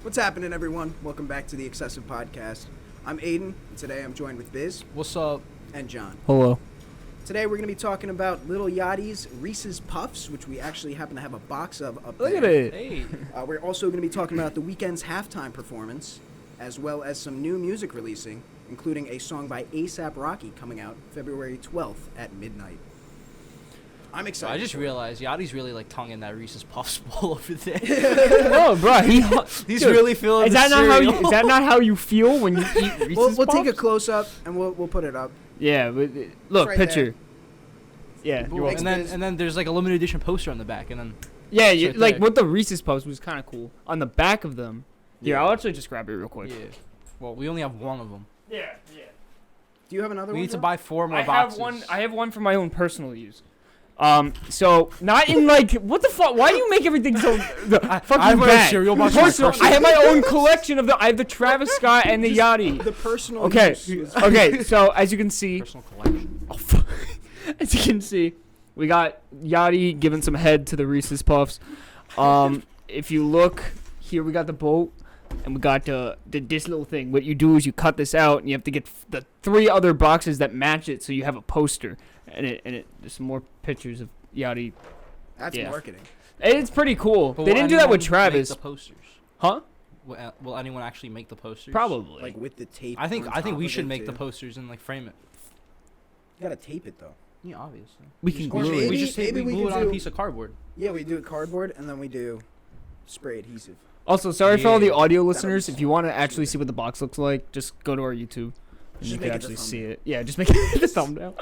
What's happening, everyone? Welcome back to the Excessive Podcast. I'm Aiden, and today I'm joined with Biz. What's up? And John. Hello. Today we're going to be talking about Lil Yachty's Reeses Puffs, which we actually happen to have a box of up there. Look at it. Hey. We're also going to be talking about the Weeknd's halftime performance, as well as some new music releasing, including a song by A$AP Rocky coming out February 12th at midnight. I'm excited. I just realized Yachty's really like tonguing that Reese's Puffs bowl over there. No, bro, He's really feeling is the that not cereal. how you? Is that not how you feel when you eat Reese's We'll take a Puffs? close up and we'll put it up. Yeah, but look, right picture. Yeah, you're welcome. And then there's like a limited edition poster on the back, and then Yeah, it's right like there. what the Reese's Puffs was kind of cool. On the back of them. Here, Yeah. I'll actually just grab it real quick. yeah. Well, we only have one of them. Yeah. Do you have another We one? need to John? buy 4 more boxes. I have one for my own personal use. So not in like what the fuck? Why do you make everything so fucking I have a bad? cereal box for my Personal. personal I have my own collection of the. I have the Travis Scott and the Yachty. The personal Okay. use is- Okay. So as you can see, Personal collection. oh, fuck. As you can see, we got Yachty giving some head to the Reese's Puffs. If you look here, we got the boat, and we got this little thing. What you do is you cut this out, and you have to get the 3 other boxes that match it, so you have a poster. And there's some more pictures of Yachty. That's Yeah. marketing. It's pretty cool. But They will didn't do that with anyone Travis, Make the posters. huh? Will anyone actually make the posters? Probably. Like with the tape. I think on I think top we of should it, make the too. posters and like frame it. You gotta tape it though. Yeah, obviously. We can Or glue maybe- it. we just maybe we glue could it on a do- piece of cardboard. Yeah, we do it cardboard and then we do spray adhesive. Also, sorry for all the Yeah. audio That'll listeners. be If you want to actually see what the box looks like, just go to our YouTube. And Just you make can it the actually see thumbnail. it. Yeah, just make it the thumbnail.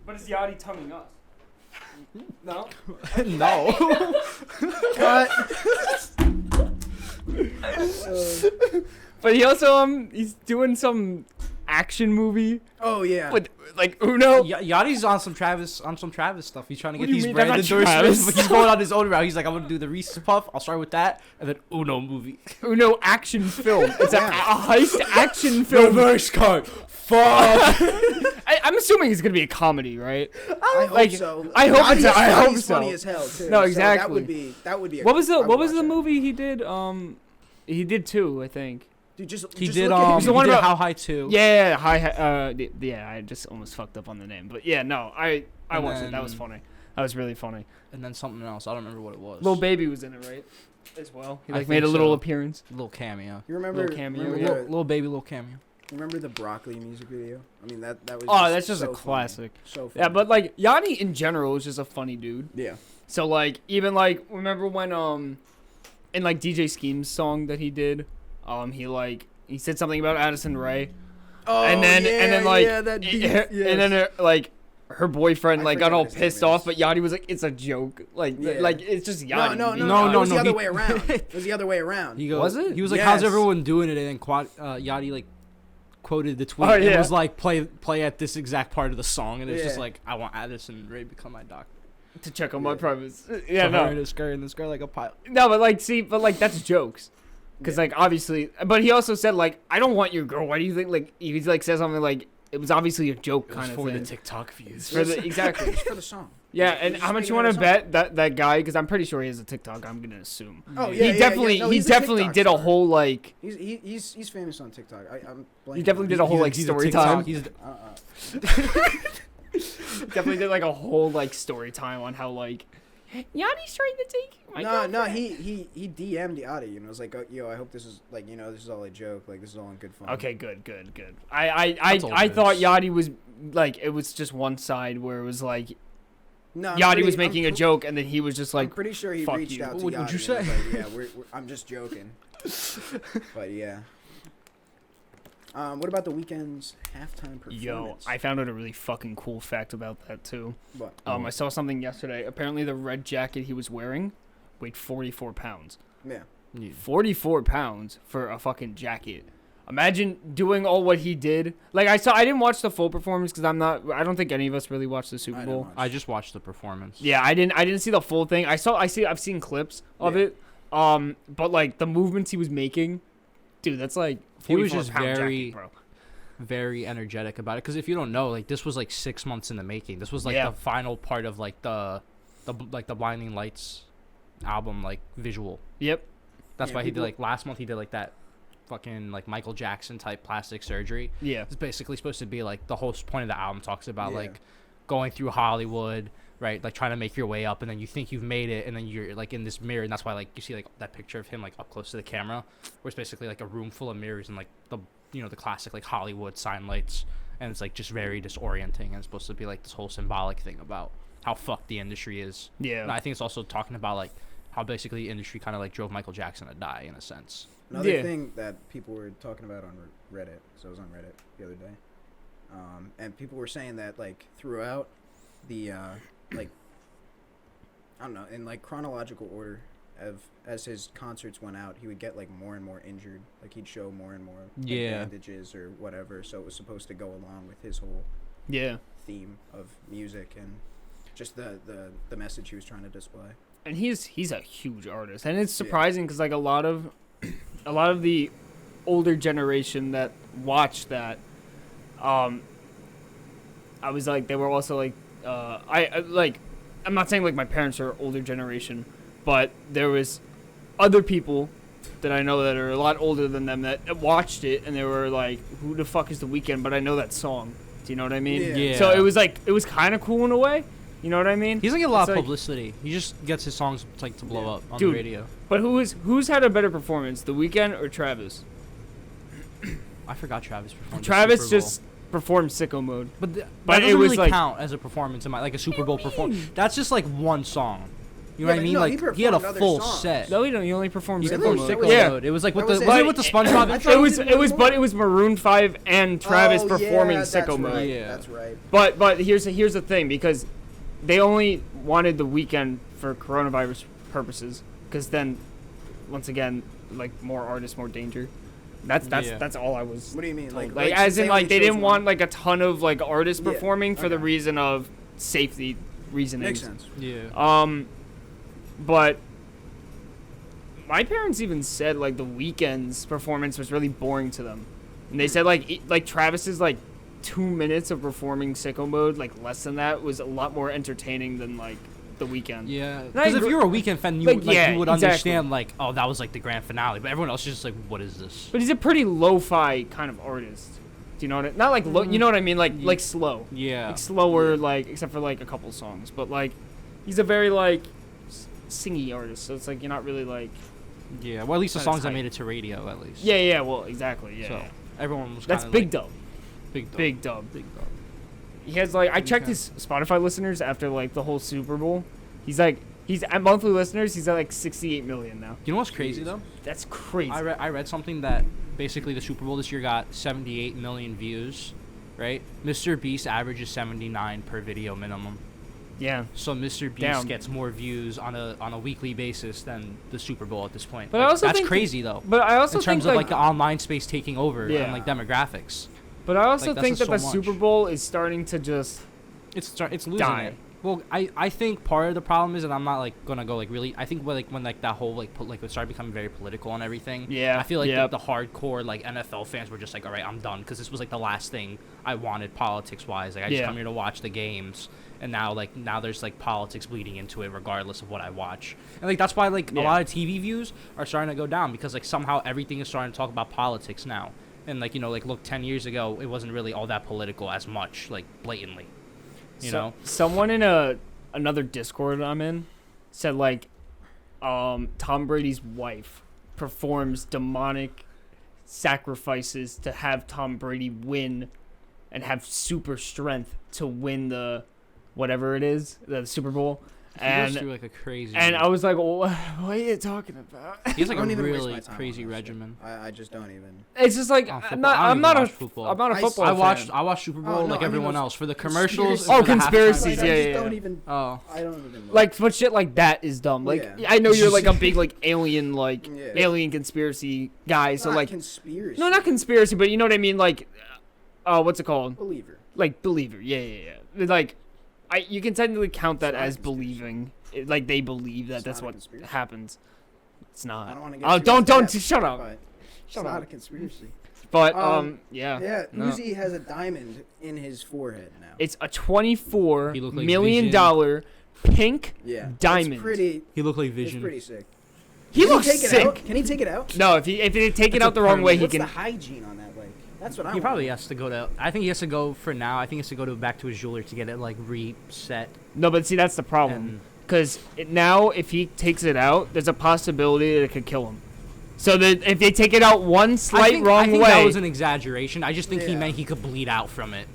But is Yachty tonguing us? No. No. But he also he's doing some action movie Oh yeah. with like Uno. Yachty's on some Travis stuff. He's trying to What get do you these mean? brand That's not endorsements, Travis. but he's going on his own route. He's like, I'm gonna do the Reese's Puff. I'll start with that, and then Uno movie. Uno action film. It's Yeah. a heist action film. Reverse card. Fuck. I'm assuming it's gonna be a comedy, right? I hope like, so. I hope it's- I hope Yachty's so. funny as hell too. No, So exactly. that would be. What was I would the watch that. movie he did? He did 2, I think. Dude, just He just did look at He's him. the one he did about- How High 2. Yeah, yeah, I just almost fucked up on the name, but yeah, no, I And watched it. That was then- funny. That was really funny. And then something else. I don't remember what it was. Lil Baby was in it, right? As well. He I like made a think little so. appearance. Little cameo. You remember? Little cameo, Remember, yeah. the, Little baby, little cameo. remember the broccoli music video? I mean that was. Oh, that's just so a funny. classic. So funny. Yeah, but like Yachty in general is just a funny dude. yeah. So like even like remember when in like DJ Scheme's song that he did, he said something about Addison Rae. Oh, and then that beat, and then like her boyfriend I like forget got all what his pissed name off, is. but Yachty was like, it's a joke. Like Yeah. like it's just Yachty. No, No, it was no, the other he- way around. It was the other way around. He goes, Was it? He was like, "How's Yes. everyone doing it?" And then Yachty like quoted the tweet. Oh, and yeah. was like, "Play at this exact part of the song," and it's just Yeah. like, "I want Addison Rae to become my doctor." To check on my Yeah. privates. Put Yeah, her no. in this girl like a pilot. No, but like that's jokes. Cause Yeah. like obviously, but he also said like, I don't want your girl. Why do you think like he's like says something like it was obviously a joke It was kind of for thing. the TikTok views. For the exactly. It's for the song. Yeah, He's and just how much making you want it to a song. bet that guy? Because I'm pretty sure he has a TikTok. I'm gonna assume. Oh Yeah. yeah. he definitely No, he he's a definitely TikTok did a star. whole like He's famous on TikTok. I'm blanking he definitely on did a it. whole like he's a story TikTok- time. He's Definitely did like a whole like story time on how like Yachty's trying to take my No, girlfriend. he DM'd Yachty and was like, oh, yo, I hope this is like, this is all a joke. Like, this is all in good fun. Okay, good. I That's all I good. thought Yachty was like it was just one side where it was like No, Yachty was making a joke and then he was just I'm like pretty sure he fuck reached you. out to What Yachty. would you and say? was like, yeah, I'm just joking. But yeah. What about the Weeknd's halftime performance? Yo, I found out a really fucking cool fact about that too. What? I saw something yesterday. Apparently the red jacket he was wearing weighed 44 pounds. Yeah. 44 pounds for a fucking jacket. Imagine doing all what he did. Like I didn't watch the full performance because I don't think any of us really watched the Super I Bowl. didn't I just watched the performance. Yeah, I didn't see the full thing. I've seen clips of Yeah. it. But like the movements he was making, dude, that's like He was 44 just pound very- jacket, bro. Very energetic about it. Because if you don't know, like this was like 6 months in the making. This was like Yeah. the final part of like the Blinding Lights album, like visual. Yep. That's Yeah, why he did people- like last month. He did like that fucking like Michael Jackson type plastic surgery. Yeah. It's basically supposed to be like the whole point of the album talks about Yeah. like going through Hollywood, right? Like trying to make your way up, and then you think you've made it, and then you're like in this mirror, and that's why like you see like that picture of him like up close to the camera, where it's basically like a room full of mirrors and like the the classic like Hollywood sign lights, and it's like just very disorienting, and it's supposed to be like this whole symbolic thing about how fucked the industry is. Yeah. And I think it's also talking about like how basically the industry kind of like drove Michael Jackson to die in a sense. Another Yeah. thing that people were talking about on Reddit, so I was on Reddit the other day, and people were saying that like throughout the like I don't know, in like chronological order as his concerts went out, he would get like more and more injured. Like he'd show more and more like, Yeah. bandages or whatever. So it was supposed to go along with his whole Yeah. theme of music and just the message he was trying to display. And he's a huge artist, and it's surprising because like a lot of the older generation that watched that, I was like they were also like I'm not saying like my parents are older generation, but there was other people that I know that are a lot older than them that watched it and they were like, who the fuck is The Weeknd? But I know that song. Do you know what I mean? Yeah. So it was kind of cool in a way. You know what I mean? He's like a lot It's of like- publicity. He just gets his songs like to blow up on Dude. the radio. But who's had a better performance, The Weeknd or Travis? I forgot Travis performed. Travis the Super Bowl. just performed Sicko Mode. But but that it doesn't was really like- count as a performance in my like a Super Bowl performance. That's just like one song. You know Yeah, what I but mean? no, like he he had a performed other full songs. set. No, he only performed He Sicko performed Mode. Sicko Yeah. Mode. It was like with That the was it. with the SpongeBob I intro. thought It was Maroon 5 and Travis performing that's Sicko Mode. Right. Yeah. That's right. But here's the thing, because they only wanted The Weeknd for coronavirus purposes, because then once again, like more artists, more danger. That's all I was. What do you mean? told. Like as in like only they chose didn't one? want like a ton of like artists Yeah, performing for the okay. reason of safety reasonings. Makes sense. Yeah. But my parents even said like The Weeknd's performance was really boring to them, and they said like Travis's like 2 minutes of performing Sicko Mode, like less than that, was a lot more entertaining than like The Weeknd. Yeah. And I Because if agree- you're a Weeknd fan, you like, would, like, yeah, you would exactly. understand like, oh, that was like the grand finale. But everyone else is just like, what is this? But he's a pretty lo-fi kind of artist. Do you know what I not like you know what I mean? Like slow. Yeah. Like slower, like except for like a couple songs. But like he's a very like singy artist, so it's like you're not really like Yeah. Well, at least the That's songs that hype. made it to radio, at least. yeah, well, exactly. Yeah. So yeah. everyone was. That's kinda, Big like, Dub. Big dub. Big Dub. Big dub. He has like I checked Okay. his Spotify listeners after like the whole Super Bowl. He's at monthly listeners. He's at like 68 million now. You know what's crazy though? That's crazy. I read something that basically the Super Bowl this year got 78 million views, right? Mr. Beast averages 79 per video minimum. Yeah. So Mr. Beast Damn. gets more views on a weekly basis than the Super Bowl at this point. But Like, I also that's think crazy though. But I also In terms think of like the online space taking over Yeah. and like demographics, But I also like, that's think that just the so Super much. Bowl is starting to just it's losing Die. it. Well, I think part of the problem is, and I'm not like gonna go like really. I think when like that whole like it started becoming very political and everything. Yeah, I feel like yep. the hardcore like NFL fans were just like, all right, I'm done, because this was like the last thing I wanted politics wise. Like I just Yeah. come here to watch the games, and now there's like politics bleeding into it regardless of what I watch. And like that's why like a Yeah. lot of TV views are starting to go down, because like somehow everything is starting to talk about politics now. And like like look, 10 years ago it wasn't really all that political as much, like blatantly. You know. Someone in another Discord I'm in said like Tom Brady's wife performs demonic sacrifices to have Tom Brady win and have super strength to win the whatever it is, the Super Bowl. He goes And through like a crazy. I was like, well, what are you talking about? He has like I a don't even waste really my time on crazy that shit. regimen. I just don't even. It's just like On I'm football. not I don't I'm not even a watch football. I'm not a I- football I watched fan. Super Bowl Oh, no, like I mean everyone those else for the commercials. conspiracy- and for the conspiracies, halftime. yeah, I just yeah. don't even. Oh, I don't even. Like, but shit like that is dumb. Like, Yeah. I know you're like a big like alien Yeah. alien conspiracy guy. So Not like, conspiracy. no, not conspiracy, but you know what I mean. Like, what's it called? believer. Like believer. Yeah. Like, you can technically count that It's not a as conspiracy. believing. Like they believe that It's that's not a what conspiracy. happens. It's not. I don't want to get. Oh, too don't into that, shut up. but It's Shut not up. a conspiracy. But Yeah, No. Uzi has a diamond in his forehead now. it's a $24 He looked like million Vision. dollar pink Yeah, diamond. It's pretty. he looked like It's Vision. pretty sick. He looks take it sick. out? Can he take it out? No, if they take it out the wrong way, he What's can. the hygiene on that? Like, that's what I. He probably has to go to. I think he has to go for now. I think he has to go back to his jeweler to get it like reset. No, but see, that's the problem. Because now, if he takes it out, there's a possibility that it could kill him. So that if they take it out one slight wrong I think way, that was an exaggeration. I just think he Yeah. meant he could bleed out from it,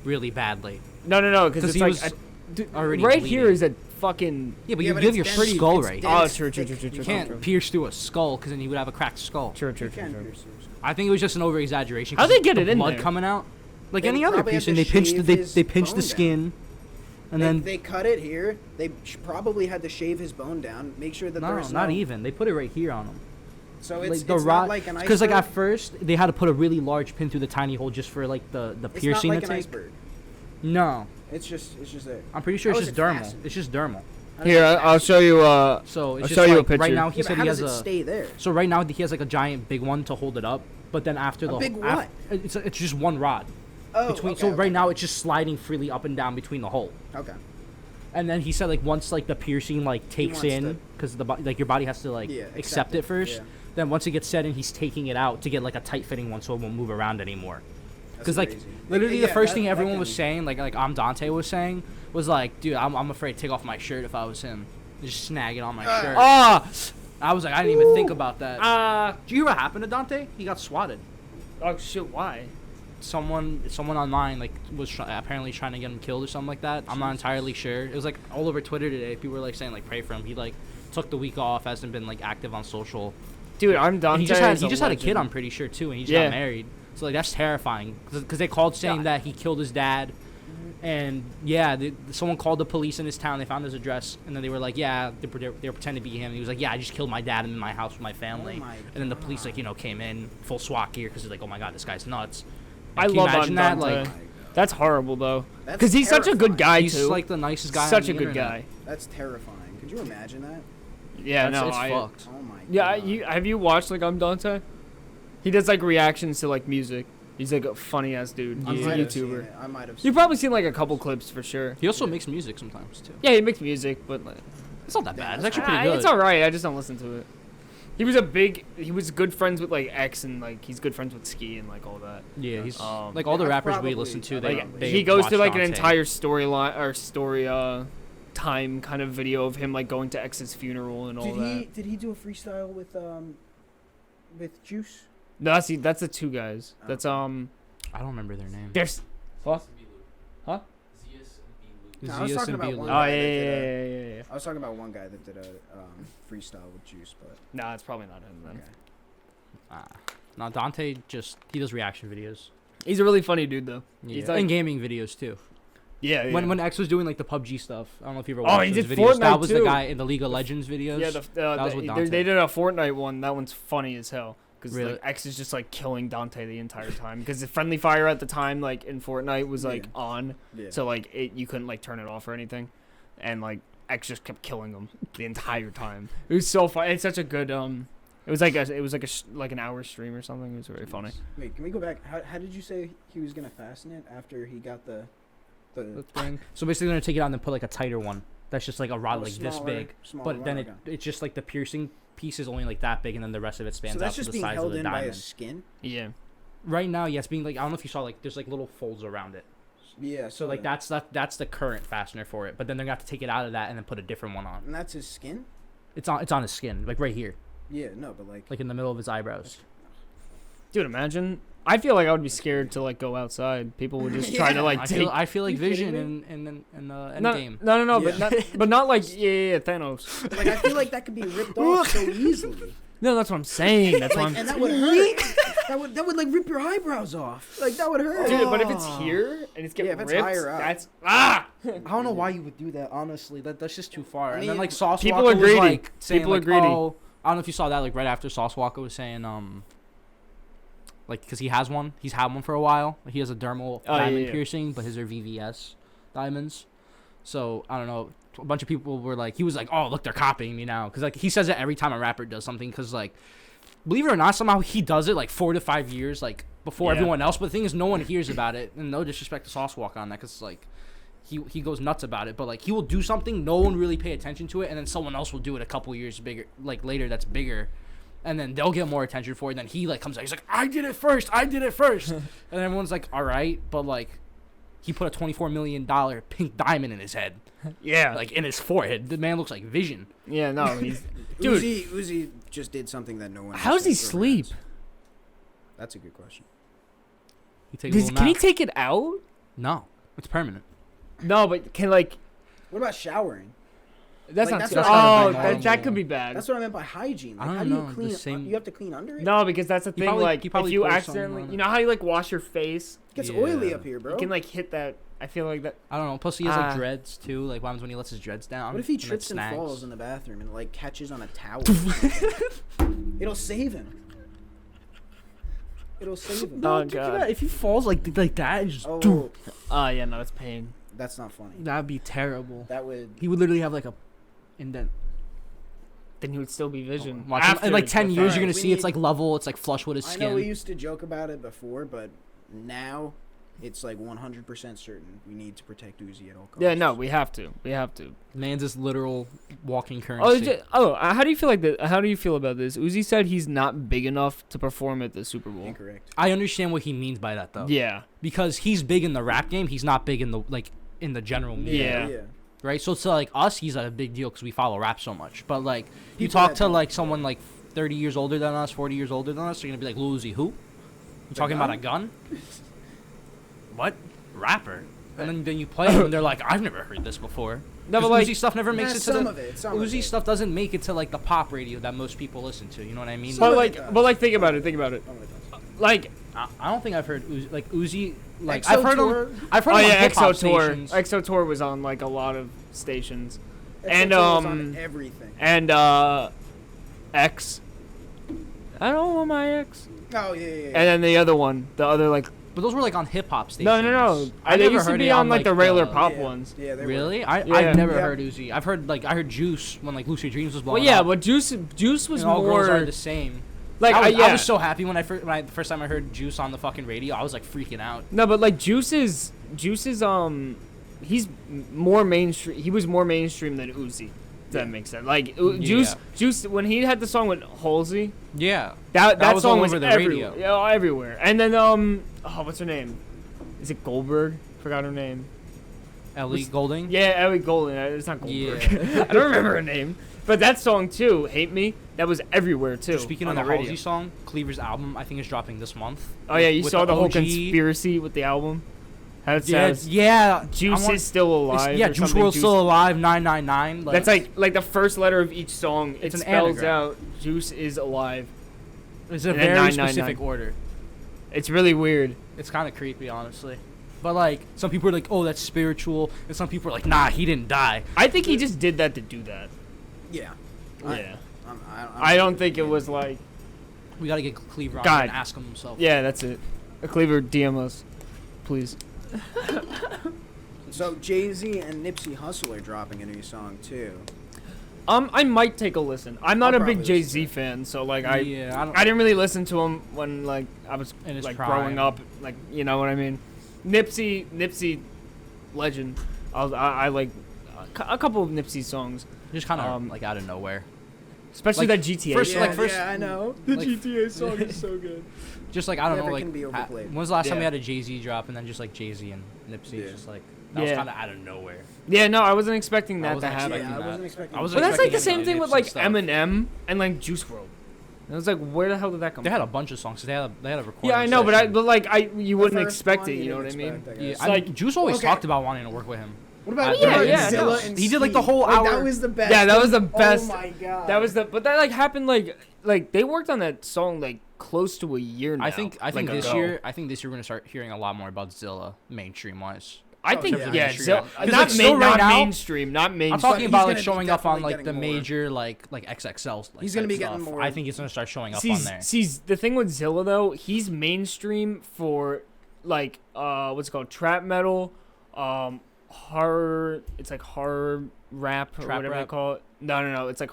really badly. no, because it's he like was dude, already right bleeding. here is a fucking. Yeah, but Yeah, you but have it's your dense, skull it's right. dense. Oh, true. You can't pierce through a skull because then he would have a cracked skull. True. You can pierce yours. I think it was just an over exaggeration. How'd they get it in blood there? coming out? Like They any other probably had piercing, to they pinched shave they his pinched bone the skin, and then they cut it here. They probably had to shave his bone down, make sure that no, there's not even. They put it right here on him. So it's, Like the it's rod, not like an iceberg. because like at first they had to put a really large pin through the tiny hole just for like the it's piercing not like to an take. iceberg. No, It's just there. I'm pretty sure How it's is just it dermal. fastened? It's just dermal. Here, I'll show you. So it's I'll just show you a like, picture. right now he Yeah, but said how he does has it a. stay there? So right now he has like a giant big one to hold it up, but then after the big af- what? it's just one rod. Oh, Between, okay, so okay. right now it's just sliding freely up and down between the hole. Okay. And then he said like once like the piercing like takes wants in to- because like your body has to like Yeah, accept it first. yeah. Then once it gets set in, he's taking it out to get like a tight fitting one so it won't move around anymore. Because like crazy. literally Yeah, the first that- thing that everyone can- was saying like I'm Dante was saying was like, dude, I'm afraid to take off my shirt if I was him. Just snag it on my shirt. Ah. I was like, I didn't even think about that. Did you hear what happened to Dante? He got swatted. Oh shit! Why? Someone online like was apparently trying to get him killed or something like that. I'm not entirely sure. It was like all over Twitter today. People were like saying like pray for him. He like took the week off, hasn't been like active on social. Dude, I'm And Dante. he just had is he just had a kid, legend. I'm pretty sure too, and he just Yeah. got married. So like that's terrifying because they called saying that he killed his dad. And yeah, someone called the police in his town. They found his address, and then they were like, "Yeah, they were pretending to be him." And he was like, "Yeah, I just killed my dad in my house with my family." Oh my and then the police like came in full SWAT gear because they're like, "Oh my god, this guy's nuts." I Can you love imagine that? Dante. Like That's horrible though. That's Because he's such a good terrifying. guy he's too. like the nicest guy. Such on a the good internet. guy. That's terrifying. Could you imagine that? Yeah, That's- no, it's I. fucked. Oh my. Yeah, God. have you watched like I'm Dante? He does like reactions to like music. He's like a funny ass dude. I He's a might have seen YouTuber. it. I might have. You've probably seen like a couple clips for sure. He also makes music sometimes too. Yeah, he makes music, but like, It's not that bad. It's that's actually pretty good. it's all right. I just don't listen to it. He was good friends with like X and like he's good friends with Ski and like all that. Yeah, he's Um, like all the yeah, rappers probably- we listen to. Like They he goes watch through like an Dante. entire storyline or story time kind of video of him like going to X's funeral and all that. Did he do a freestyle with Juice? No, that's the two guys. Oh. That's I don't remember their name. there's what? Huh? No, I was Zeus talking and about Belu. one Oh guy yeah, that yeah, did yeah, yeah, yeah. I was talking about one guy that did a freestyle with Juice, but Nah, it's probably not him then. okay. No, Dante he does reaction videos. He's a really funny dude though. Yeah. He's like, and gaming videos too. yeah, When X was doing like the PUBG stuff, I don't know if you ever Oh, watched he those did videos. Fortnite, That was the too. guy in the League of Legends videos. yeah, that was with Dante. they did a Fortnite one. That one's funny as hell. Because Really? like X is just like killing Dante the entire time. Because the friendly fire at the time, like in Fortnite, was like Yeah. on, Yeah. so like you couldn't like turn it off or anything, and like X just kept killing him the entire time. It was so fun. It's such a good It was like like an hour stream or something. It was very funny. Wait, can we go back? How did you say he was gonna fasten it after he got the thing. So basically, they're gonna take it out and then put like a tighter one. That's just like a rod Oh, like this smaller- big. smaller But one? then Okay. it's just like the piercing piece is only like that big, and then the rest of it spans So out that's to just the being size of held the in by diamond. his skin. Yeah. Right now, yes, being like I don't know if you saw like there's like little folds around it. Yeah. So like that's the current fastener for it. But then they're gonna have to take it out of that and then put a different one on. And that's his skin. It's on his skin, like right here, Yeah. No, but like. like in the middle of his eyebrows. Dude, imagine. I feel like I would be scared to like go outside. People would just try to like I take. feel like You kidding Vision in Endgame. No, Yeah. but not like yeah, Thanos. Like I feel like that could be ripped off so easily. No, that's what I'm saying. That's what Like, I'm. and that would hurt. that would like rip your eyebrows off. Like that would hurt. Dude, but if it's here and it's getting Yeah, if it's ripped, higher up. that's I don't know why you would do that. Honestly, that's just too far. I And then mean, like Sauce people Walker are was greedy. like saying People are like, greedy. oh, I don't know if you saw that like right after Sauce Walker was saying like because he has one, he's had one for a while. He has a dermal diamond yeah. piercing, but his are VVS diamonds. So I don't know. A bunch of people were like, he was like, oh look, they're copying me now because like he says it every time a rapper does something because like. Believe it or not, somehow he does it like 4 to 5 years like before Yeah. everyone else. But the thing is, no one hears about it, and no disrespect to Sauce Walker on that, because like he goes nuts about it. But like he will do something, no one really pay attention to it, and then someone else will do it a couple years bigger, like later that's bigger, and then they'll get more attention for it. And then he like comes out, he's like, I did it first, and everyone's like, all right, but like he put a $24 million pink diamond in his head. Yeah. Like in his forehead. The man looks like Vision. Yeah, no, he's dude. Uzi just did something that no one. How does he sleep? That's a good question. He takes a little Can he nap. take it out? No, it's permanent. No, but can like What about showering? that's Like, not. that's Oh, what I meant by that could be bad. That's what I meant by hygiene. Like, I how don't do know, you clean? the same- You have to clean under it. No, because that's the thing. probably- like he if probably you pours accidentally, something on you know how you like wash your face, It gets Yeah. oily up here, bro. you can like hit that. I feel like that. I don't know. Plus he has like Ah. dreads too. Like what happens when he lets his dreads down? What if he and then trips and snags? falls in the bathroom and like catches on a towel? It'll save him. It'll save him. Oh god. If he falls like that, and just Oh, Oh yeah, no, it's pain. that's not funny. that'd be terrible. That would. He would literally have like a indent. Then he would still be Vision. Watch him. After In like it's 10 the years, fact. you're gonna We see it's need- like level. It's like flush with his I skin. know we used to joke about it before, but now it's like 100% certain we need to protect Uzi at all costs. Yeah, no, we have to. We have to. Man's this literal walking Oh, currency. how do you feel like that? How do you feel about this? Uzi said he's not big enough to perform at the Super Bowl. Incorrect. I understand what he means by that though. Yeah. Because he's big in the rap game. He's not big in the like in the general media. Yeah. Right. So to like us, he's a big deal because we follow rap so much. But like you People talk that to don't, like someone like 30 years older than us, 40 years older than us, they're gonna be like, Lil Uzi, who? You talking about a gun? What? Rapper. And then you play it and they're like, I've never heard this before. No, 'Cause but like, Uzi stuff never makes Yeah, it to some the of it. Some of Uzi it. stuff doesn't make it to like the pop radio that most people listen to. You know what I mean? Some but of like, it does. but like, think about it. Think about it. Some of it does. Like, I don't think I've heard Uzi, like Uzi. Like EXO I've heard Tour. him. I've heard oh him on yeah, hip-hop EXO Tour. stations. EXO Tour was on like a lot of stations, Exo and Tour was on everything. and X. I don't want my X. Oh yeah, yeah, yeah. And then the other one, the other like. But those were like on hip hop stations. No. I They never used to heard be it on like the regular pop yeah, ones. Yeah, they were. Really? Yeah. I've never Yeah. heard Uzi. I've heard like I heard Juice when like Lucid Dreams was blowing Well, yeah, up. but Juice was And all girls are more the same. like I yeah. was so happy when the first time I heard Juice on the fucking radio. I was like freaking out. No, but like Juice is he's more mainstream. He was more mainstream than Uzi. If that makes sense. Like Juice when he had the song with Halsey, Yeah. that was song all was over the everywhere. radio. Yeah, everywhere. And then what's her name? Is it Goldberg? Forgot her name. Ellie Goulding. Yeah, Ellie Goulding. It's not Goldberg. Yeah. I don't remember her name. But that song too, "Hate Me," that was everywhere too. Speaking on of the radio. Halsey song, Cleaver's album I think is dropping this month. Oh yeah, you with saw the whole OG. conspiracy with the album. How it Yeah, says yeah. Juice is still alive. Yeah, or Juice something. WRLD's still alive. 999. That's like the first letter of each song. It's It an spells anagram. out Juice is alive. It's a and then very 999. specific order. It's really weird. It's kind of creepy, honestly. But like, some people are like, "Oh, that's spiritual," and some people are like, "Nah, he didn't die." I think he just did that to do that. Yeah. Yeah. I I don't think it was like. We gotta get Cleaver on God. and ask him himself. Yeah, that's it. A Cleaver, DM us, please. So Jay-Z and Nipsey Hussle are dropping a new song too. I might take a listen. I'm not I'll a big probably Jay listen Z to it. fan, so like I I don't. didn't really listen to him when like I was In his like prime. growing up, like you know what I mean. Nipsey, legend. I like a couple of Nipsey songs, just kind of um, like out of nowhere. especially Like, that GTA. first- song. like, first- I know. the like- GTA song is so good. Just like I don't Never know, can like be overplayed. when was the last time we Yeah. had a Jay-Z drop and then just like Jay-Z and Nipsey? Yeah. It's just like that was Yeah. kind of out of nowhere. Yeah, no, I wasn't expecting that to wasn't happen. expecting Yeah, I that. wasn't expecting. I wasn't But that's like the expecting same thing with Nipsey like stuff. Eminem and like Juice WRLD. And I was like, where the hell did that come They from? had a bunch of songs. They had a recording. Yeah, I know, session. but you wouldn't first expect one, it. You know what I didn't mean? expect, I Yeah, guess. I like- mean, Juice always Okay. talked about wanting to work with him. What about Yeah, Godzilla yeah, no. and He did, like, the Steve? whole Like, hour- That was the best. Yeah, that was the best. Oh my god. That was but that like happened like they worked on that song like close to a year now. I think like, this ago. year we're gonna start hearing a lot more about Zilla mainstream wise. I Oh, think yeah. yeah, Mainstream, yeah. 'Cause, not, like, still right not now- mainstream, not I'm mainstream. talking he's about gonna like be showing up on definitely like the getting more. major like XXL. Like, He's gonna be type getting stuff. more- I think he's gonna start showing up See, on there. the thing with Zilla though, he's mainstream for like what's it called, trap metal, horror. It's like horror rap or Trap whatever they rap? call it. No, it's like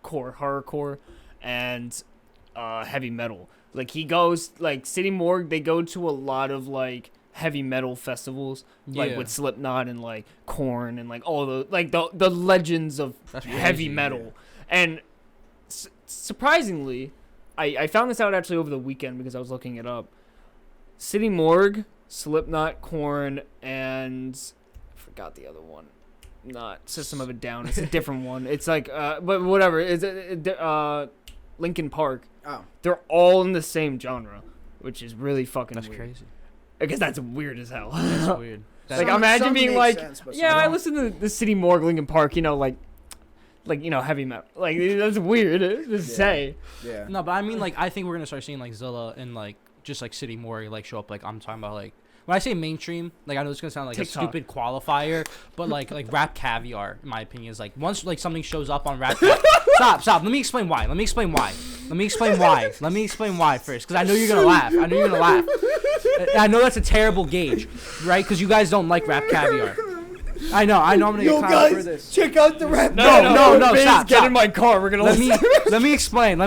horrorcore, and heavy metal. Like he goes like City Morgue. They go to a lot of like heavy metal festivals, like Yeah. with Slipknot and like Korn and like all the legends of That's heavy crazy, metal. And surprisingly, I found this out actually over the weekend because I was looking it up. City Morgue, Slipknot, Korn, and I forgot the other one. Not System of a Down. It's a different one. It's like, but whatever. It's Linkin Park. Oh. They're all in the same genre, which is really fucking That's weird. crazy. Because that's weird as hell. That's weird. Like, Some- imagine some being make like, sense, but yeah, some I don't. listen to the City Morgue, Linkin Park, you know, like heavy metal. Like, that's weird to say. Yeah. No, but I mean, like, I think we're gonna start seeing like Zilla and like just like City Morgue like show up. Like, I'm talking about like when I say mainstream, like I know it's gonna sound like TikTok. a stupid qualifier, but like Rap Caviar, in my opinion, is like once like something shows up on Rap. Stop. Let me explain why. Let me explain why first, because I know you're gonna laugh. I know that's a terrible gauge, right? Because you guys don't like Rap Caviar. I know. I'm gonna get clowned for this. check out the rap. No, stop. Get in my car. We're gonna Let me explain.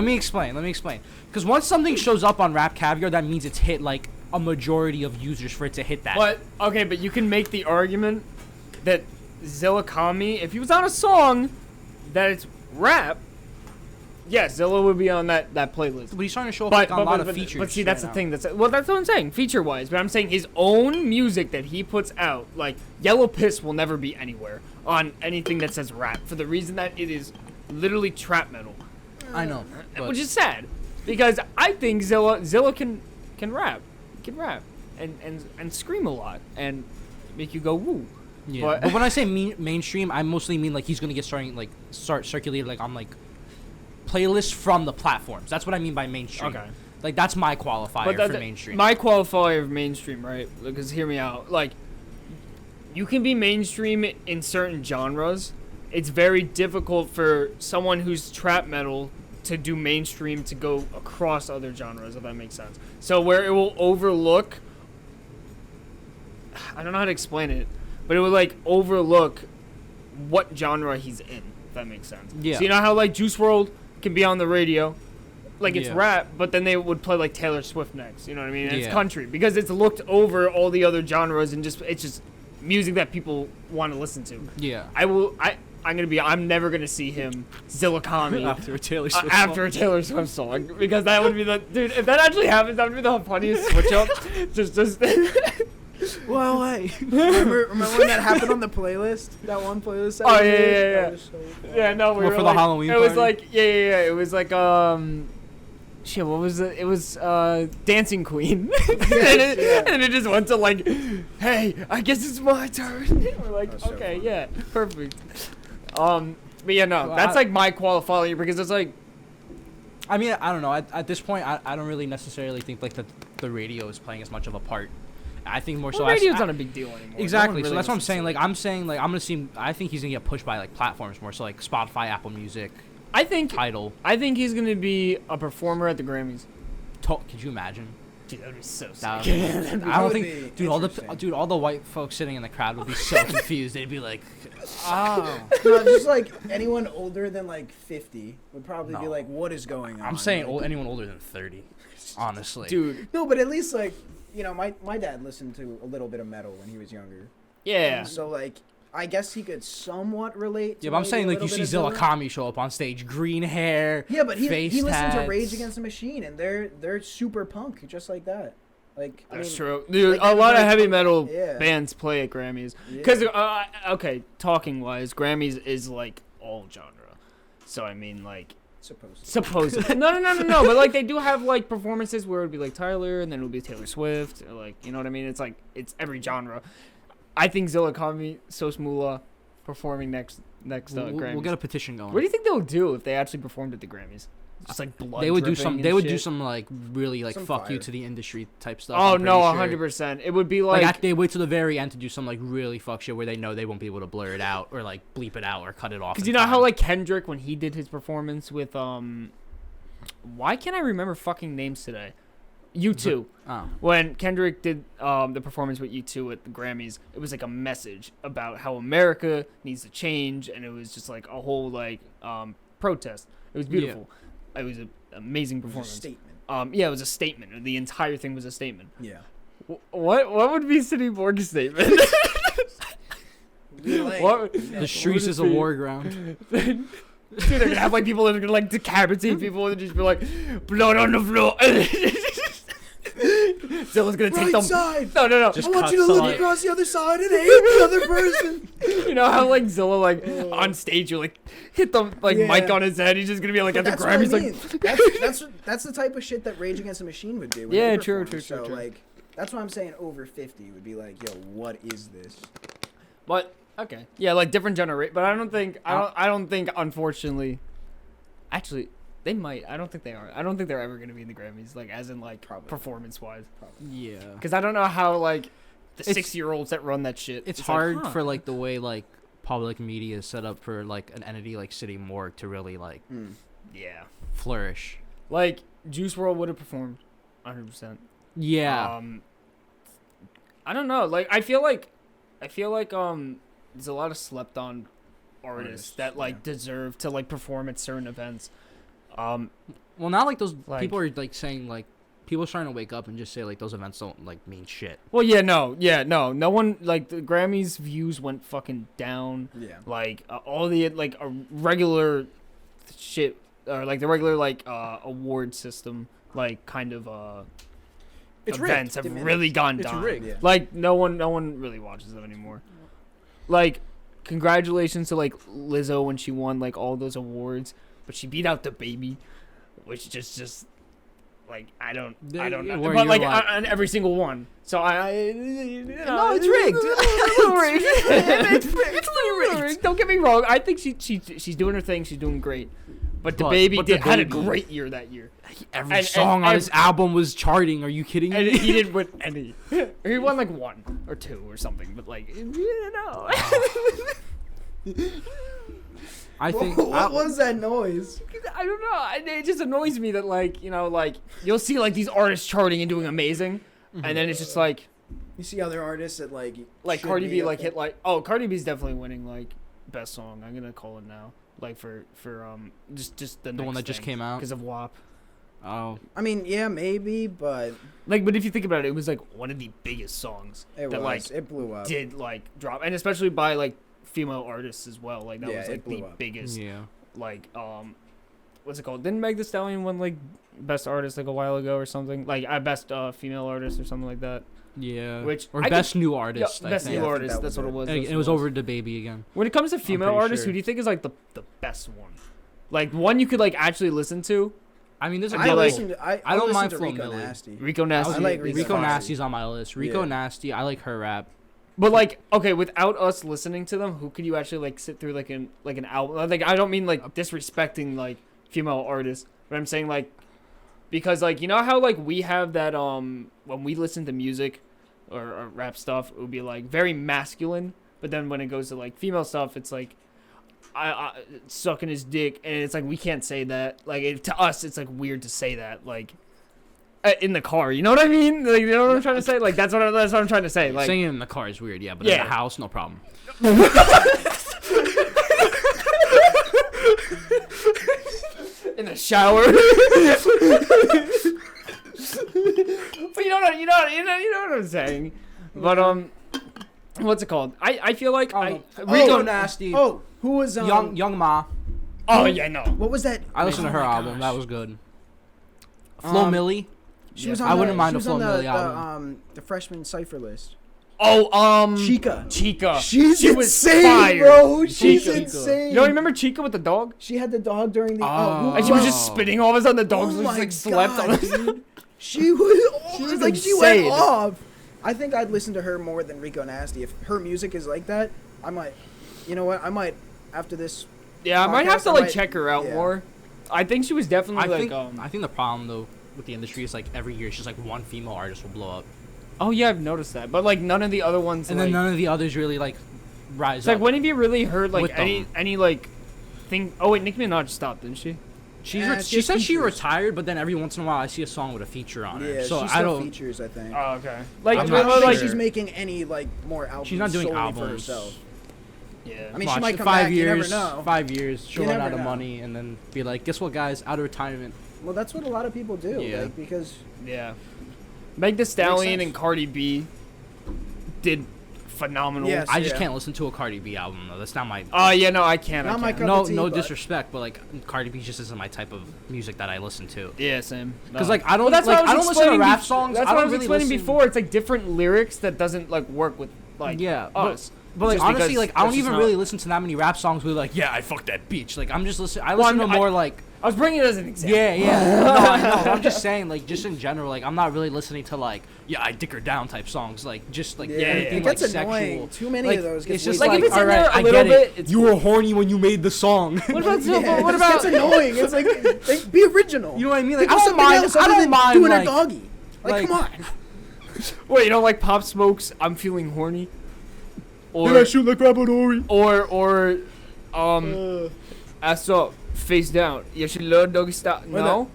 Because once something shows up on Rap Caviar, that means it's hit like a majority of users for it to hit that. But you can make the argument that Zilla Kami, if he was on a song that it's rap, yeah, Zilla would be on that playlist. But he's starting to show up like, on a lot of features. But see, that's right the thing. That's what I'm saying, feature-wise. But I'm saying his own music that he puts out, like Yellow Piss, will never be anywhere on anything that says rap for the reason that it is literally trap metal, now. I know. But which is sad because I think Zilla can rap, and scream a lot and make you go woo. yeah. But when I say mainstream, I mostly mean like he's gonna start circulating like on like playlists from the platforms. That's what I mean by mainstream. Okay. Like that's my qualifier for mainstream. My qualifier of mainstream, right? Because hear me out. Like, you can be mainstream in certain genres. It's very difficult for someone who's trap metal to do mainstream to go across other genres, if that makes sense. So where it will overlook, I don't know how to explain it, but it will like overlook what genre he's in, if that makes sense. Yeah. So you know how like Juice WRLD can be on the radio, like it's Yeah. rap, but then they would play like Taylor Swift next. You know what I mean? And it's Yeah. country because it's looked over all the other genres and it's just music that people want to listen to. Yeah. I'm never gonna see him Zilla Kami After a Taylor Swift after a Taylor Swift song because that would be dude. If that actually happens, that would be the funniest switch up. just Well, hey, remember when that happened on the playlist? That one playlist. That Oh, we yeah, did? yeah, yeah. That was so fun. Yeah, no, we What, were for the like, Halloween It was party? like, yeah. It was like, shit, what was it? It was, Dancing Queen. Yes, and it just went to like, hey, I guess it's my turn. We're like, That's so okay, fun. yeah, perfect. But yeah, no, Well, that's like my qualifier because it's like, I mean, I don't know. At this point, I don't really necessarily think like the radio is playing as much of a part. I think more so. radio's not a big deal anymore. Exactly. No one So really that's what I'm listens saying. to Like it. I'm saying, like I'm gonna see. I think he's gonna get pushed by like platforms more. So like Spotify, Apple Music, I think Tidal. he's gonna be a performer at the Grammys. Could you imagine? Dude, that'd be so sick. That would be- I don't would think, be dude. interesting. All the white folks sitting in the crowd would be so confused. They'd be like, "Oh." No, just like anyone older than like 50 would probably be No. like, "What is going on?" I'm saying Like, anyone older than 30. Honestly, Dude, No, but at least like my dad listened to a little bit of metal when he was younger. yeah. So like, I guess he could somewhat relate. To Yeah, but I'm maybe saying a like you little see bit of Zilla Zilla. Kami show up on stage, green hair. Yeah, but he face listened to tats. Rage Against the Machine, and they're super punk, just like that. Like I That's mean, true. Dude, like, a lot of like- heavy metal Yeah. bands play at Grammys. Yeah. Because, okay, talking-wise, Grammys is, like, all genre. So, I mean, like, supposedly. No. But, like, they do have, like, performances where it would be, like, Tyler, and then it would be Taylor Swift. Or, like, you know what I mean? It's, like, it's every genre. I think Zilla Kami, Sos Mula, performing next Grammys. We'll get a petition going. What do you think they'll do if they actually performed at the Grammys? Just, like, blood They would do dripping some. and They would shit? do some like really like Some fuck you fire. to the industry type stuff. Oh, I'm no, pretty sure. 100%. It would be, Like they wait till the very end to do some like really fuck shit where they know they won't be able to blur it out or like bleep it out or cut it off. Because in you know how time. like Kendrick when he did his performance with why can't I remember fucking names today? U2. Oh. When Kendrick did the performance with U2 at the Grammys, it was like a message about how America needs to change, and it was just like a whole like protest. It was beautiful. It was an amazing It was a performance. statement. Yeah, it was a statement. The entire thing was a statement. Yeah. What would be City Morg's statement? What? The streets is a war ground. Dude, they're gonna have like people that are gonna like decapitate people and just be like, blood on the floor. Someone's gonna take them. Side. No. Just I want you to cuts look on. across the other side and hate the other person. You know how like Zilla like on stage you like hit the like Yeah. mic on his head. He's just gonna be like at the That's what I Grammys mean. like. That's the type of shit that Rage Against the Machine would do. When Yeah, they true. perform. So like, that's why I'm saying over 50 would be like, yo, what is this? But okay, yeah, like different generation. But I don't think unfortunately, actually. They might. I don't think they are. I don't think they're ever gonna be in the Grammys, like as in like Probably. performance-wise. Yeah. Because I don't know how like the It's- 6-year-olds that run that shit. It's like, hard huh. for like the way like public media is set up for like an entity like City Morgue to really like Yeah. flourish. Like Juice WRLD would have performed, 100%. Yeah. I don't know. Like I feel like there's a lot of slept on artists that like deserve to like perform at certain events. Well, not like those like- people are like saying like people are trying to wake up and just say like those events don't like mean shit. Well, no one like the Grammys views went fucking down. Yeah. Like all the like a regular shit or like the regular like award system like kind of It's events rigged. have really gone It's down. rigged. Yeah. Like no one really watches them anymore. Like congratulations to like Lizzo when she won like all those awards, but she beat out the baby, which just like I don't know, Where but you're like like- on every single one. So I you know, No, it's rigged. it's pretty rigged. Don't get me wrong. I think she's doing her thing. She's doing great. But the baby had a great year that year. Every And- song and on his album was charting. Are you kidding And me? he didn't win any. He won like 1 or 2 or something. But like, you know. I think What was that noise? I don't know. It just annoys me that like, you know, like you'll see like these artists charting and doing amazing. And then it's just like You see other artists that like should Cardi B up like there. hit like, oh, Cardi B's definitely winning like best song. I'm going to call it now. Like for just the one that just came out? because of WAP. Oh, I mean, yeah, maybe, but Like, but if you think about it, it was like one of the biggest songs it that was. like It blew up. did like drop, and especially by like female artists as well. Like that Yeah, was it like blew the up. biggest. yeah. Like what's it called? Didn't Meg Thee Stallion win like best artist like a while ago or something? Like best female artist or something like that. Yeah. Which or I best could- new Yeah, artist. I best think. new I think artist. that That's was what it it. was. And that's it what was over the baby again. When it comes to female pretty artists, sure. who do you think is like the best one? Like one you could like actually listen to? I mean, there's a I couple. listened. I don't listened mind to Flo Rico Milli. Nasty. Rico Nasty. I like is Rico Rico fire. Nasty's on my list. Rico Yeah. Nasty, I like her rap. But like, okay, without us listening to them, who could you actually like sit through like an album? Like, I don't mean like disrespecting like female artists, but I'm saying like because like you know how like we have that when we listen to music or rap stuff, it would be like very masculine, but then when it goes to like female stuff, it's like I sucking his dick, and it's like we can't say that. Like to us, it's like weird to say that. Like. In the car, you know what I mean? Like, you know what I'm trying to say? Like, that's what I'm trying to say. Like, Singing in the car is weird, yeah, but Yeah. in the house, no problem. in the shower. But you know what I'm saying. But what's it called? I feel like Rico Nasty. Oh, who was Young Ma. Oh yeah, no. What was that? I listened to her album. That was good. Flo Milli. She was Yeah. on I the, wouldn't mind she a was Flo on Milli the, album. the freshman cipher list. Oh Chica. She was insane, fire. bro. She's Chica. insane. You don't remember Chica with the dog? She had the dog during the. Oh. And she was just spitting all of a sudden. The dog Oh just my like slept God, on us. dude. She was. She was like she went insane. off. I think I'd listen to her more than Rico Nasty. If her music is like that, I might. You know what? I might after this. Yeah, I might have podcast, to I like might- check her out yeah. more. I think she was definitely I think the problem though with the industry is like every year it's just like one female artist will blow up, Oh yeah, I've noticed that. But like none of the other ones. and like, then none of the others really like rise It's up. like when have you really heard like With any like thing? Oh wait, Nicki Minaj stopped, didn't she? Yeah, she said she features. retired, but then every once in a while I see a song with a feature on her. Yeah, So she I still don't. features. I think. Oh okay. Like I'm I not don't think sure. she's making any like more albums. She's not doing solely albums. for herself. yeah. I mean, Watch, she might come 5 back. years. You never know. 5 years. She'll You run never out of know. money and then be like, guess what, guys? Out of retirement. Well, that's what a lot of people do. Yeah. Like, because yeah. Meg Thee Stallion sense. and Cardi B did phenomenal. Yes. I just Yeah. can't listen to a Cardi B album though. That's not my. Oh yeah, no, I can't. Not I my can't. cup no, of tea, no but- disrespect, but like Cardi B just isn't my type of music that I listen to. Yeah, same. Because No. like I don't Well, that's like what I I was don't listen to explaining rap bef- songs. That's I what I don't was really explaining listen. before. It's like different lyrics that doesn't like work with like Yeah, us. But like Just honestly, because like I don't that's just even not- really listen to that many rap songs with like, yeah, I fucked that bitch. Like I'm just listening. I Well, listen I mean, to more like, I was bringing it as an example. yeah. No, I know. I'm just saying, like, just in general, like I'm not really listening to like, yeah, I dick her down type songs. Like just like Yeah, anything it like gets annoying. sexual. Too many Like, of those. it's Gets just way like, too if it's in alright, there a I little get bit, it. it's You were horny when you made the song. What about Yeah, what it about just gets annoying. It's like be original. You know what I mean? Like Think I of don't something mind. else I other don't than mind doing like, a doggy. Like, come on. Wait, you don't like Pop Smoke's "I'm Feeling Horny"? Or shoot like Rabadori. or ass up, face down. You should learn doggy style. No.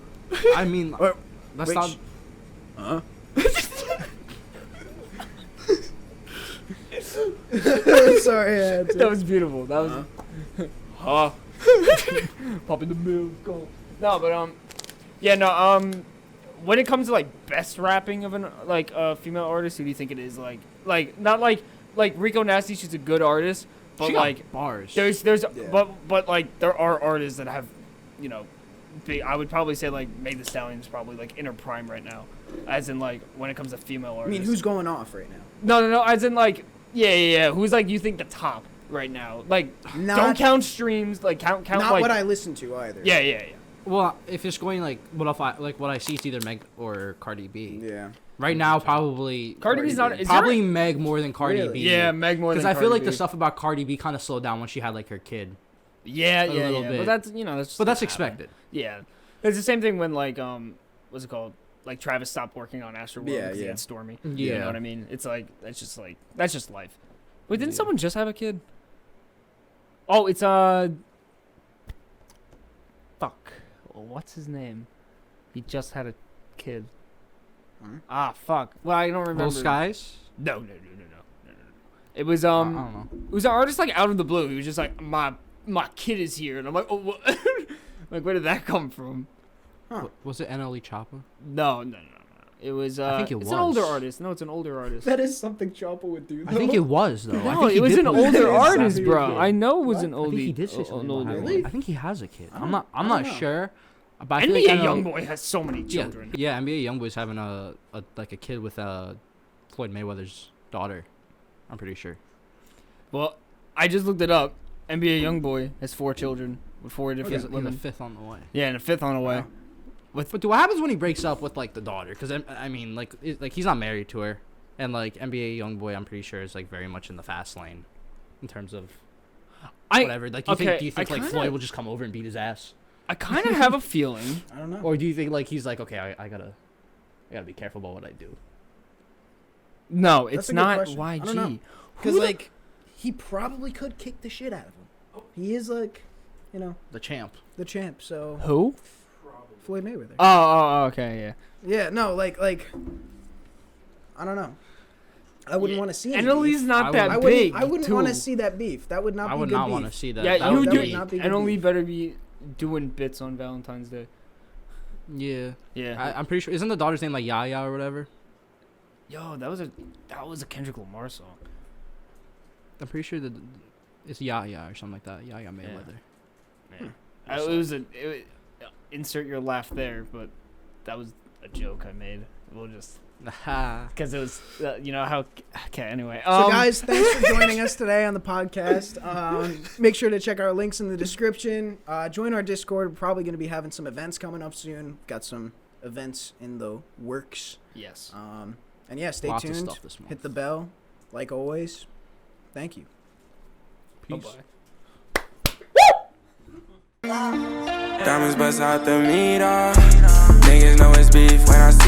I mean, that's Wait, not. Huh? Sorry, I had to. That was beautiful. That was. Huh. Pop in the milk. Go. No, but yeah, no, when it comes to like best rapping of an like female artist, who do you think it is? Like not like Rico Nasty. She's a good artist, but She got like bars. there's Yeah. but like there are artists that have, you know, big, I would probably say like Meg Thee Stallion is probably like in her prime right now, as in like when it comes to female I artists. mean, who's going off right now? no, as in like yeah. Who's like you think the top right now? Like Not, don't count streams. Like count not like what I listen to either. yeah. Well, if it's going like what I see, it's either Meg or Cardi B. Yeah. Right now, probably Cardi B's not. Is probably there Meg more than Cardi Really? B. yeah, Meg more than Because I feel Cardi like B. the stuff about Cardi B kind of slowed down when she had like her kid. Yeah, a little But bit. that's that's. But that's just happened. expected. Yeah, it's the same thing when like what's it called? Like Travis stopped working on Astro World Yeah, because he yeah. had Stormy. Yeah. You know what I mean? It's like that's just life. Wait, didn't Yeah. someone just have a kid? Oh, it's fuck. What's his name? He just had a kid. Hmm? Ah, fuck. Well, I don't remember. Little Skies. No. It was I don't know. it was an artist like out of the blue. He was just like my kid is here, and I'm like, oh, what? Like where did that come from? Was it NLE Choppa? No. It was. I think it It's an older was. artist. No, it's an older artist. That is something Choppa would do. I think it was though. I No, think he it was did an put- older artist, Exactly. bro. I know it was What? an I oldie. think he did say an something older about having. Really? I think he has a kid. I I'm don't not know. sure. But I feel like NBA NLE YoungBoy has so many children. Yeah, NBA YoungBoy's having a kid with Floyd Mayweather's daughter. I'm pretty sure. Well, I just looked it up. NBA YoungBoy has 4 children with 4 He's different with a women. fifth on the way. Yeah, and a 5th on the way. Wow. With But what happens when he breaks up with like the daughter? Because I mean, like he's not married to her, and like NBA YoungBoy, I'm pretty sure is like very much in the fast lane, in terms of whatever. Like, do you think like Floyd will just come over and beat his ass, I kind of have a feeling. I don't know. or do you think like he's like, okay, I gotta be careful about what I do? No, That's it's a good not question. I don't know. YG. Because like he probably could kick the shit out of him. He is like, you know, The champ. the champ. So Who? Floyd Mayweather. Oh, okay, yeah. Yeah, no, like I don't know. I wouldn't want to see. any NLE's beef. not that I big. wouldn't too. want to see that beef. That would not I be would good not beef. want to see that. Yeah, that you would that do. would not be good NLE beef. better be doing bits on Valentine's Day. Yeah. Yeah. I'm pretty sure. Isn't the daughter's name like Yaya or whatever? Yo, that was a Kendrick Lamar song. I'm pretty sure that it's Yaya or something like that. Yaya Mayweather. Yeah. Insert your laugh there, but that was a joke I made. We'll just because it was you know how. Okay, anyway. So guys, thanks for joining us today on the podcast. Make sure to check our links in the description. Join our Discord. We're probably going to be having some events coming up soon. Got some events in the works. Yes. And yeah, stay Lots of tuned. stuff this month. Hit the bell, like always. Thank you. Peace. Bye-bye. Diamonds bust out the meter. Niggas know it's beef when I see